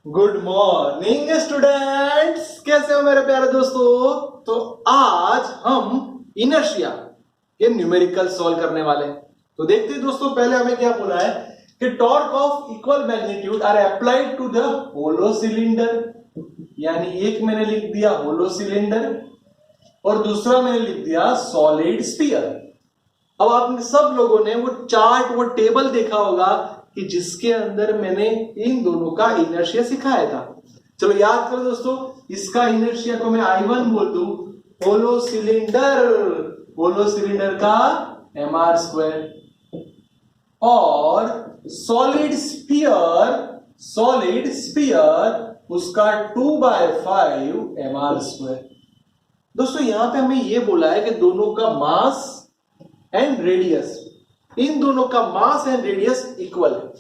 Good morning students, कैसे हो मेरे प्यारे दोस्तों। तो आज हम इनर्शिया के न्यूमेरिकल सॉल्व करने वाले हैं। तो देखते हैं दोस्तों, पहले हमें क्या बोला है कि torque of equal magnitude are applied to the hollow cylinder. यानी एक मैंने लिख दिया होलो सिलेंडर और दूसरा मैंने लिख दिया सॉलिड स्फीयर। अब आप सब लोगों ने वो चार्ट, वो टेबल देखा होगा कि जिसके अंदर मैंने इन दोनों का इनर्शिया सिखाया था। चलो याद करो दोस्तों, इसका इनर्शिया को मैं I1 बोल दूं, होलो सिलेंडर का mr² और सॉलिड स्फीयर उसका 2/5 mr²। दोस्तों यहां पे हमें यह बोला है कि दोनों का मास एंड रेडियस, इन दोनों का मास एंड रेडियस इक्वल है।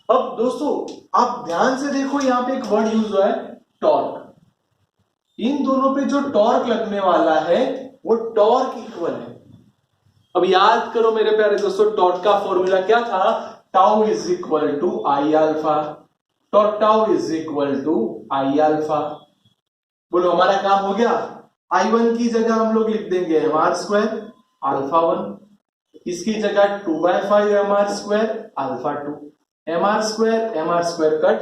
अब दोस्तों आप ध्यान से देखो, यहां पे एक वर्ड यूज हुआ है टॉर्क। इन दोनों पे जो टॉर्क लगने वाला है वो टॉर्क इक्वल है। अब याद करो मेरे प्यारे दोस्तों, टॉर्क का फॉर्मूला क्या था? Tau is equal to I alpha. Torque tau is equal to I alpha. बोलो हमारा काम हो गया। I1 की जगह हम लोग लिख देंगे mr² α1, इसकी जगह 2/5 mr² α2। mr² cut.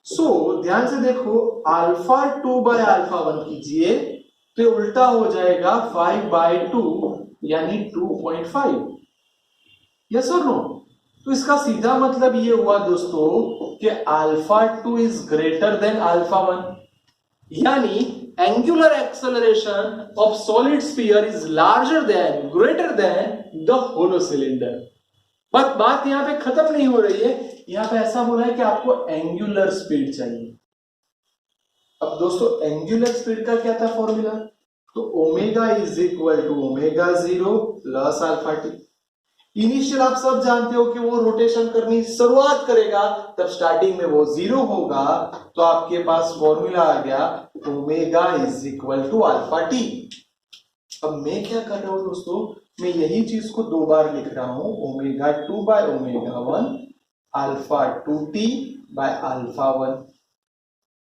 सो ध्यान से देखो, α2/α1 कीजिए तो उल्टा हो जाएगा 5/2 यानी 2.5। यस और नो? तो इसका सीधा मतलब ये हुआ दोस्तों कि α2 इज ग्रेटर देन α1, यानी angular acceleration of solid sphere is greater than the hollow cylinder। बात यहां पे खत्म नहीं हो रही है, यहां पे ऐसा बोला है कि आपको एंगुलर स्पीड चाहिए। अब दोस्तों एंगुलर स्पीड का क्या था फॉर्मूला? तो omega is equal to ω0 plus alpha t. Initial आप सब जानते हो कि वो रोटेशन करनी शुरुआत करेगा तब स्टार्टिंग में वो 0 होगा, तो आपके पास फॉर्मूला आ गया omega is equal to alpha t. अब मैं क्या कर रहा हूं दोस्तों, मैं यही चीज को दो बार लिख रहा हूं, ω2/ω1 α2t/α1।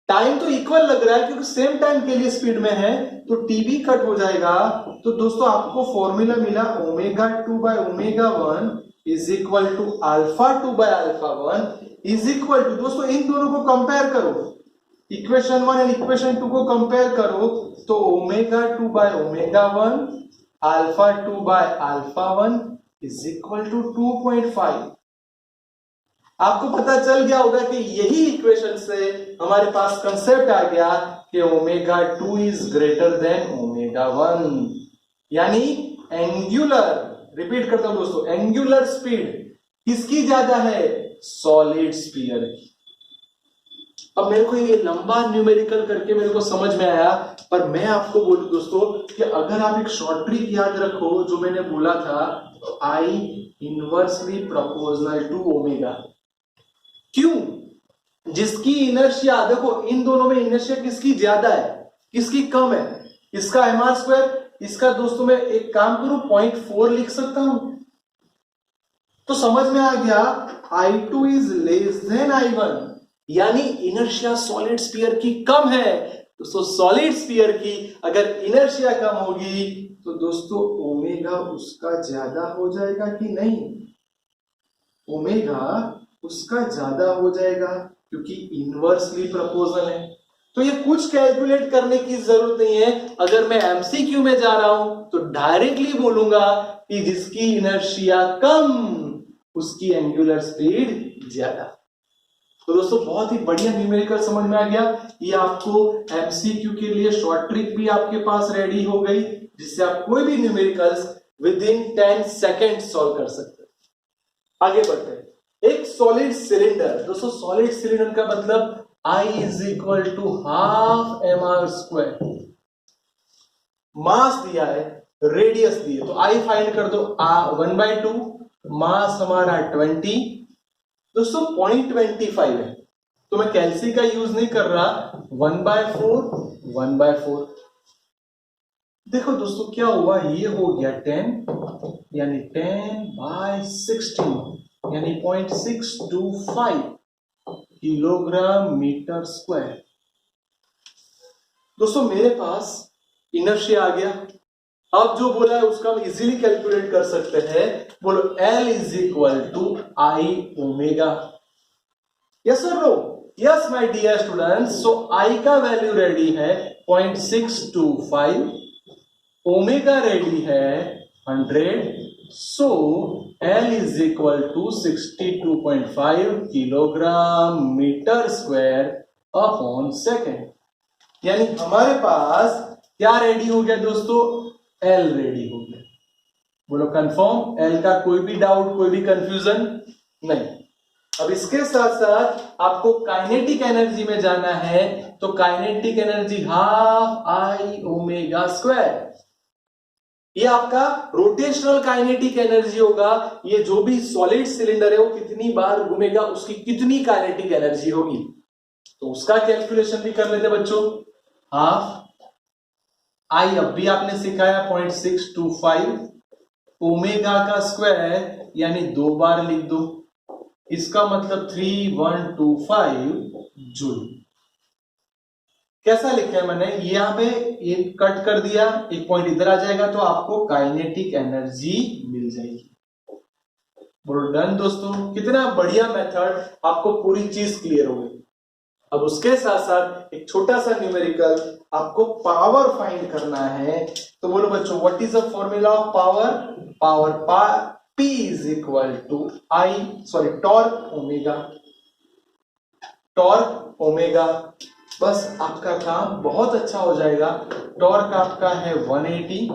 टाइम तो इक्वल लग रहा है क्योंकि सेम टाइम के लिए स्पीड में है, तो टी भी कट हो जाएगा। तो दोस्तों आपको फॉर्मूला मिला ω2/ω1 is equal to α2/α1 is equal to, दोस्तों इन दोनों को कंपेयर करो, इक्वेशन 1 एंड इक्वेशन 2 को कंपेयर करो तो ω2/ω1 α2/α1 इज इक्वल टू 2.5। आपको पता चल गया होगा कि यही इक्वेशन से हमारे पास कंसेप्ट आ गया कि ω2 इज ग्रेटर देन ω1, यानी एंगुलर, रिपीट करता हूं दोस्तों, एंगुलर स्पीड किसकी ज्यादा है? सॉलिड स्फीयर की। अब मेरे को ये लंबा न्यूमेरिकल करके मेरे को समझ में आया, पर मैं आपको बोलूं दोस्तों कि अगर आप एक शॉर्ट ट्रिक याद रखो जो मैंने बोला था, तो I inversely proportional to omega. क्यों? जिसकी इनर्शिया, देखो इन दोनों में इनर्शिया किसकी ज्यादा है, किसकी कम है? इसका mr², इसका दोस्तों मैं एक काम करूं 0.4 लिख सकता हूं। तो समझ में आ गया I2 is less than I1, यानी इनर्शिया सॉलिड स्फीयर की कम है। दोस्तों सॉलिड स्फीयर की अगर इनर्शिया कम होगी तो दोस्तों ओमेगा उसका ज्यादा हो जाएगा कि नहीं? ओमेगा उसका ज्यादा हो जाएगा क्योंकि इनवर्सली प्रोपोर्शनल है। तो ये कुछ कैलकुलेट करने की जरूरत नहीं है। अगर मैं एमसीक्यू में जा रहा हूं तो डायरेक्टली बोलूंगा कि जिसकी इनर्शिया कम उसकी एंगुलर स्पीड ज्यादा। तो दोस्तों बहुत ही बढ़िया न्यूमेरिकल समझ में आ गया। ये आपको एमसीक्यू के लिए शॉर्ट ट्रिक भी आपके पास रेडी हो गई, जिससे आप कोई भी numericals within 10 second solve कर सकते हैं। आगे बढ़ते हैं। एक सॉलिड सिलेंडर, दोस्तों सॉलिड सिलेंडर का मतलब I is equal to half mr²। Mass दिया है, रेडियस दी है, तो I फाइंड कर दो 1/2, मास हमारा 20, दोस्तों 0.25 है, तो मैं कैल्सी का यूज नहीं कर रहा, 1/4। देखो दोस्तों क्या हुआ, ये हो गया 10, यानी 10/16 यानी 0.625। Kilogram metre square. दोस्तों मेरे पास इनर्शिया आ गया। अब जो बोला है उसका हम इजीली कैलकुलेट कर सकते हैं। बोलो L is equal to I omega. Yes और no? Yes my dear students. So I का वैल्यू रेडी है 0.625, ओमेगा रेडी है 100। So L is equal to 62.5 kilogram metre square upon second. यानी हमारे पास क्या रेडी हो गया दोस्तों? L रेडी हो गया। बोलो कंफर्म? L का कोई भी डाउट, कोई भी कंफ्यूजन नहीं। अब इसके साथ साथ आपको काइनेटिक एनर्जी में जाना है, तो kinetic energy half I omega square. ये आपका रोटेशनल काइनेटिक एनर्जी होगा। ये जो भी सॉलिड सिलेंडर है वो कितनी बार घूमेगा, उसकी कितनी काइनेटिक एनर्जी होगी, तो उसका कैलकुलेशन भी कर लेते बच्चों। हाफ आई अब भी आपने सिखाया 0.625, ओमेगा का स्क्वायर यानी 2 बार लिख दो, इसका मतलब 3125 जूल। कैसा लिखा है मैंने? यहां पे एक कट कर दिया, एक पॉइंट इधर आ जाएगा, तो आपको काइनेटिक एनर्जी मिल जाएगी। बोलो डन दोस्तों। कितना बढ़िया मेथड, आपको पूरी चीज क्लियर हो गई। अब उसके साथ साथ एक छोटा सा न्यूमेरिकल, आपको पावर फाइंड करना है। तो बोलो बच्चों what is the formula of power? Power P is equal to torque omega. Torque omega, बस आपका काम बहुत अच्छा हो जाएगा। टॉर्क आपका है 180,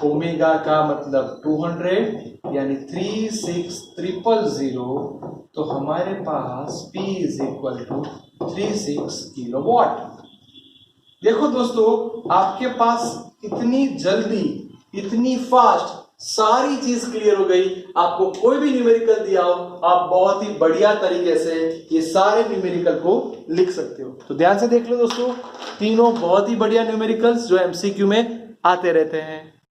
ओमेगा का मतलब 200 यानी 36300। तो हमारे पास P is equal to 36 kilowatt. देखो दोस्तों, आपके पास इतनी जल्दी, इतनी फास्ट सारी चीज क्लियर हो गई। आपको कोई भी न्यूमेरिकल दिया हो, आप बहुत ही बढ़िया तरीके से ये सारे न्यूमेरिकल को लिख सकते हो। तो ध्यान से देख लो दोस्तों, तीनों बहुत ही बढ़िया न्यूमेरिकल्स जो एमसीक्यू में आते रहते हैं।